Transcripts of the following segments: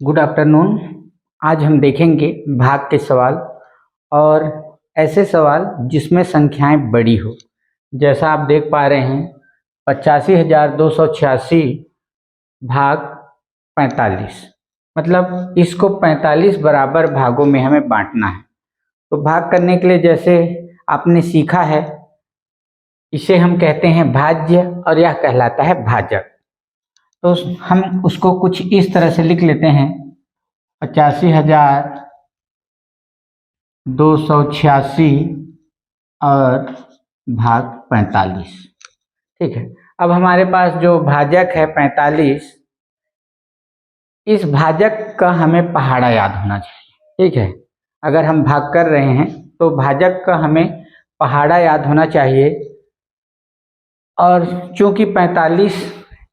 Good afternoon. आज हम देखेंगे भाग के सवाल और ऐसे सवाल जिसमें संख्याएं बड़ी हो। जैसा आप देख पा रहे हैं 85,286 भाग 45, मतलब इसको 45 बराबर भागों में हमें बांटना है। तो भाग करने के लिए जैसे आपने सीखा है, इसे हम कहते हैं भाज्य और यह कहलाता है भाजक। तो हम उसको कुछ इस तरह से लिख लेते हैं 85,286 और भाग 45। ठीक है, अब हमारे पास जो भाजक है 45, इस भाजक का हमें पहाड़ा याद होना चाहिए। ठीक है, अगर हम भाग कर रहे हैं तो भाजक का हमें पहाड़ा याद होना चाहिए। और चूंकि 45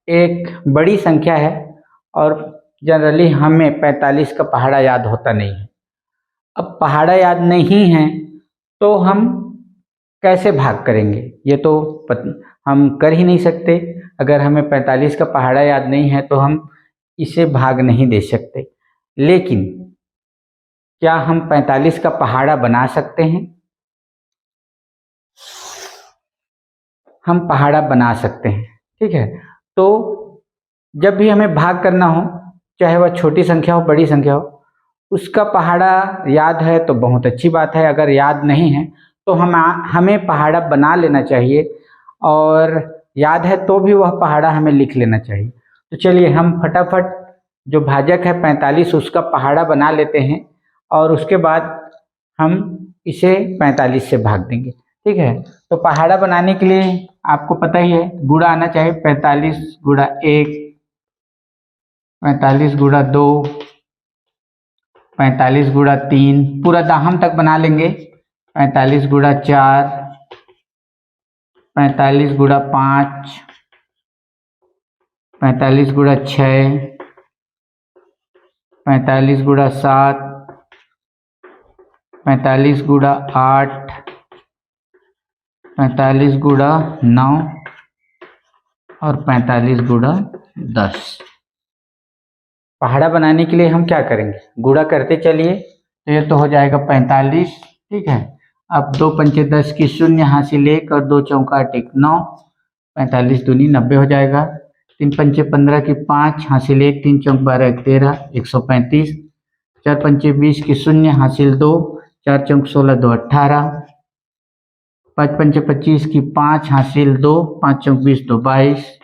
एक बड़ी संख्या है और जनरली हमें 45 का पहाड़ा याद होता नहीं है। अब पहाड़ा याद नहीं है तो हम कैसे भाग करेंगे, ये तो हम कर ही नहीं सकते। अगर हमें 45 का पहाड़ा याद नहीं है तो हम इसे भाग नहीं दे सकते। लेकिन क्या हम 45 का पहाड़ा बना सकते हैं? हम पहाड़ा बना सकते हैं। ठीक है, तो जब भी हमें भाग करना हो, चाहे वह छोटी संख्या हो बड़ी संख्या हो, उसका पहाड़ा याद है तो बहुत अच्छी बात है। अगर याद नहीं है तो हमें पहाड़ा बना लेना चाहिए, और याद है तो भी वह पहाड़ा हमें लिख लेना चाहिए। तो चलिए हम फटाफट जो भाजक है 45 उसका पहाड़ा बना लेते हैं और उसके बाद हम इसे 45 से भाग देंगे। ठीक है, तो पहाड़ा बनाने के लिए आपको पता ही है, गुणा आना चाहिए। 45 गुणा 1, 45 गुणा 2, 45 गुणा 3, पूरा दाहम तक बना लेंगे। 45 गुणा 4, 45 गुणा 5, 45 गुणा 6, 45 गुणा 7, 45 गुणा 8, 45 गुणा 9 और 45 गुणा 10। पहाड़ा बनाने के लिए हम क्या करेंगे, गुणा करते चलिए। तो ये तो हो जाएगा 45। ठीक है, अब 2 पंचे 10 की 0 हासिल 1 और 2 चौका 1 9, 45 दूनी 90 हो जाएगा। 3 पंचे 15 की 5 हासिल 1, 3 चौक 12 1 13, 135। 4 पंचे 20 की 0 हासिल 2, 4 चौक 16 2 18। 5 पंचे 25 की 5 हासिल 2, 5 चौक 20 2 22।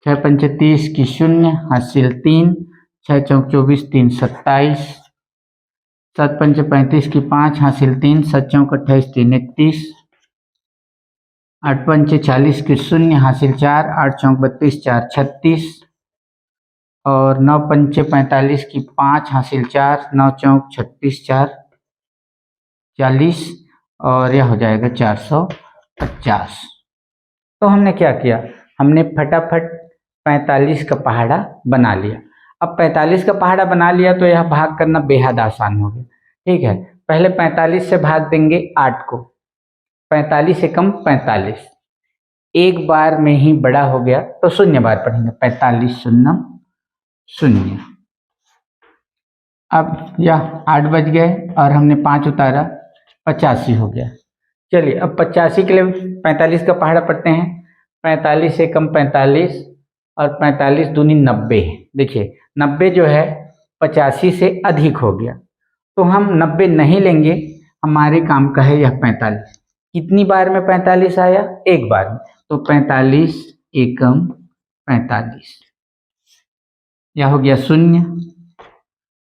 6 पंचे 30 की 0 हासिल 3, 6 चौक 24 3 27। 7 पंचे 35 की 5 हासिल 3, 7 चौक 28 3 31। 8 पंचे 40 की 0 हासिल 4, 8 चौक 32 4 36। और 9 पंचे 45 की 5 हासिल 4, 9 चौक 36 4 40, और यह हो जाएगा 450। तो हमने क्या किया, हमने फटाफट 45 का पहाड़ा बना लिया। अब 45 का पहाड़ा बना लिया तो यह भाग करना बेहद आसान हो गया। ठीक है, पहले 45 से भाग देंगे 8 को। 45 एकम 45, एक बार में ही बड़ा हो गया तो शून्य बार पढ़ेंगे। 45 शून्य शून्य। अब यह 8 बज गए और हमने 5 उतारा, 85 हो गया। चलिए अब 85 के लिए 45 का पहाड़ा पढ़ते हैं। 45 एकम 45 और 45 दूनी 90। देखिए 90 जो है 85 से अधिक हो गया, तो हम 90 नहीं लेंगे, हमारे काम का है यह 45। कितनी बार में 45 आया? एक बार में, तो 45 एकम 45। यह हो गया 0,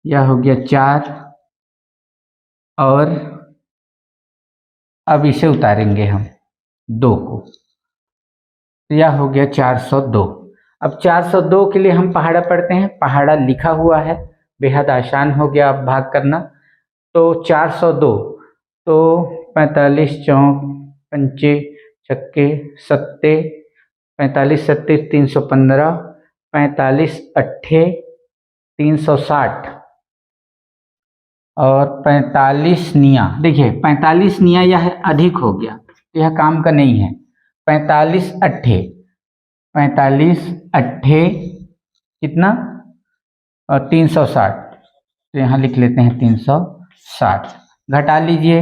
यह हो गया 4, और अब इसे उतारेंगे हम 2 को, तो यह हो गया 402। अब 402 के लिए हम पहाड़ा पढ़ते हैं। पहाड़ा लिखा हुआ है, बेहद आसान हो गया अब भाग करना। तो 402, तो 45 चौक पंचे छक्के सत्ते, 45 सत्ते 315, 45 अट्ठे 360 और 45 निया। देखिए 45 निया यह अधिक हो गया, यह काम का नहीं है। 45 अट्ठे, 45 अट्ठे कितना और 360, तो यहाँ लिख लेते हैं 360। घटा लीजिए,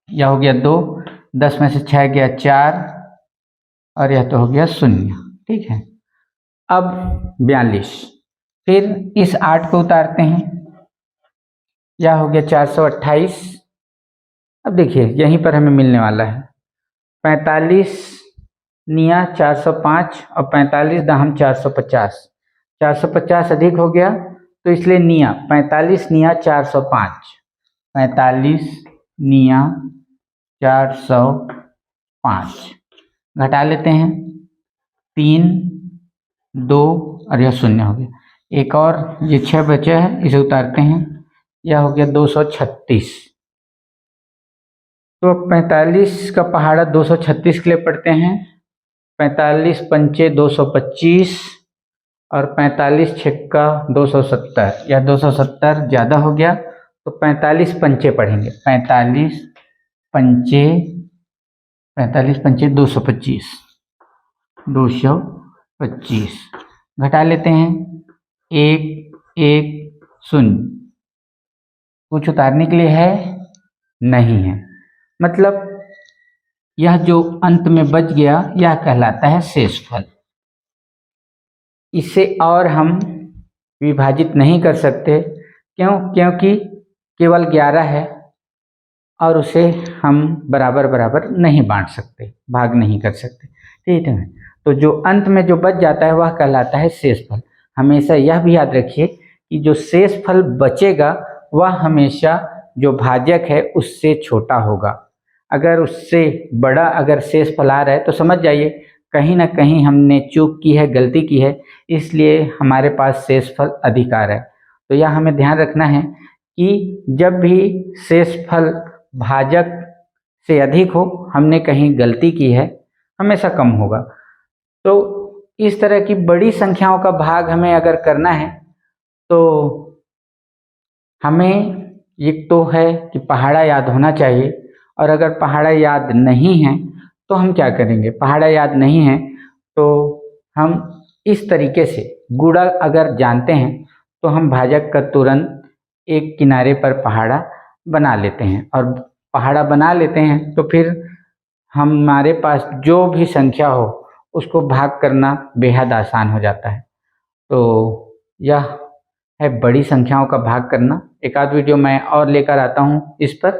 यह हो गया 2, 10 में से 6 गया 4 और यह तो हो गया 0। ठीक है, अब 42, फिर इस 8 को उतारते हैं, यह हो गया 428। अब देखिए यहीं पर हमें मिलने वाला है 45 निया 405 और 45 दाहम 450। 450 अधिक हो गया तो इसलिए निया 45 निया 405, 45 निया 405। घटा लेते हैं, 3 2 और यह 0 हो गया। एक और ये 6 बचे हैं, इसे उतारते हैं, यह हो गया 236। तो 45 का पहाड़ा 236 के लिए पढ़ते हैं, 45 पंचे 225 और 45 छक्का 270। या 270 ज़्यादा हो गया तो 45 पंचे पढ़ेंगे, 45 पंचे 225, 225। घटा लेते हैं, 1 1 0। कुछ उतारने के लिए है नहीं है, मतलब यह जो अंत में बच गया यह कहलाता है शेषफल। इसे और हम विभाजित नहीं कर सकते, क्योंकि केवल 11 है और उसे हम बराबर बराबर नहीं बांट सकते, भाग नहीं कर सकते। ठीक है, तो जो अंत में जो बच जाता है वह कहलाता है शेषफल। हमेशा यह भी याद रखिए कि जो शेषफल बचेगा वह हमेशा जो भाजक है उससे छोटा होगा। अगर उससे बड़ा अगर शेषफल आ रहा है तो समझ जाइए कहीं ना कहीं हमने चूक की है, गलती की है, इसलिए हमारे पास शेषफल अधिक आ रहा है। तो यह हमें ध्यान रखना है कि जब भी शेषफल भाजक से अधिक हो, हमने कहीं गलती की है, हमेशा कम होगा। तो इस तरह की बड़ी संख्याओं का भाग हमें अगर करना है तो हमें एक तो है कि पहाड़ा याद होना चाहिए, और अगर पहाड़ा याद नहीं है तो हम क्या करेंगे, पहाड़ा याद नहीं है तो हम इस तरीके से गुणा अगर जानते हैं तो हम भाजक का तुरंत एक किनारे पर पहाड़ा बना लेते हैं, और पहाड़ा बना लेते हैं तो फिर हमारे पास जो भी संख्या हो उसको भाग करना बेहद आसान हो जाता है। तो यह है बड़ी संख्याओं का भाग करना। एक आध वीडियो मैं और लेकर आता हूँ इस पर।